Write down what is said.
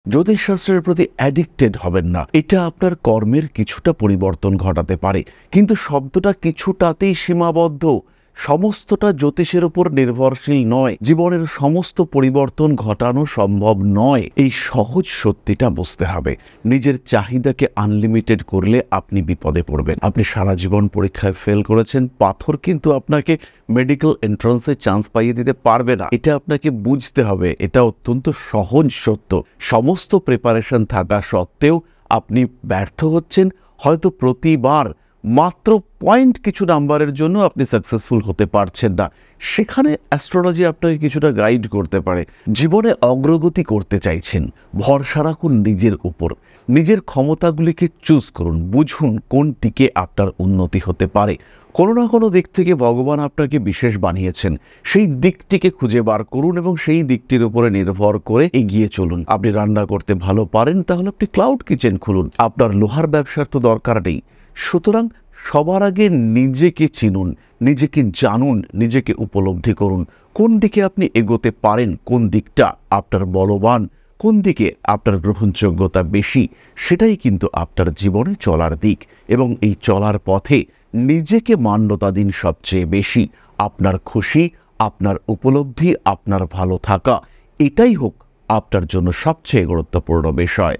জ্যোতিষশাস্ত্রের প্রতি অ্যাডিক্টেড হবেন না। এটা আপনার কর্মের কিছুটা পরিবর্তন ঘটাতে পারে, কিন্তু শব্দটা কিছুটাতেই সীমাবদ্ধ। সমস্তটা জ্যোতিষের উপর নির্ভরশীল নয়। জীবনের সমস্ত পরিবর্তন ঘটানো সম্ভব নয়। এই সহজ সত্যিটা বুঝতে হবে। নিজের চাহিদাকে আনলিমিটেড করলে আপনি বিপদে পড়বেন। আপনি সারা জীবন পরীক্ষায় ফেল করেছেন, পাথর কিন্তু আপনাকে মেডিকেল এন্ট্রান্সে চান্স পাইয়ে দিতে পারবে না। এটা আপনাকে বুঝতে হবে। এটা অত্যন্ত সহজ সত্য। সমস্ত প্রিপারেশন থাকা সত্ত্বেও আপনি ব্যর্থ হচ্ছেন। হয়তো প্রতিবার মাত্র পয়েন্ট কিছু নাম্বারের জন্য আপনি সাকসেসফুল হতে পারছেন না। সেখানে অ্যাস্ট্রোলজি আপনাকে কিছুটা গাইড করতে পারে। জীবনে অগ্রগতি করতে চাইছেন, ভরসা রাখুন নিজের উপর। নিজের ক্ষমতাগুলিকে চুজ করুন, বুঝুন কোন দিকে আপনার উন্নতি হতে পারে। কোনো না কোনো দিক থেকে ভগবান আপনাকে বিশেষ বানিয়েছেন, সেই দিকটিকে খুঁজে বার করুন এবং সেই দিকটির উপরে নির্ভর করে এগিয়ে চলুন। আপনি রান্না করতে ভালো পারেন, তাহলে আপনি ক্লাউড কিচেন খুলুন। আপনার লোহার ব্যবসার তো দরকার নেই। সুতরাং সবার আগে নিজেকে চিনুন, নিজেকে জানুন, নিজেকে উপলব্ধি করুন কোন দিকে আপনি এগোতে পারেন, কোন দিকটা আপনার বলবান, কোন দিকে আপনার গ্রহণযোগ্যতা বেশি। সেটাই কিন্তু আপনার জীবনে চলার দিক, এবং এই চলার পথে নিজেকে মান্যতা দিন সবচেয়ে বেশি। আপনার খুশি, আপনার উপলব্ধি, আপনার ভালো থাকা, এটাই হোক আপনার জন্য সবচেয়ে গুরুত্বপূর্ণ বিষয়।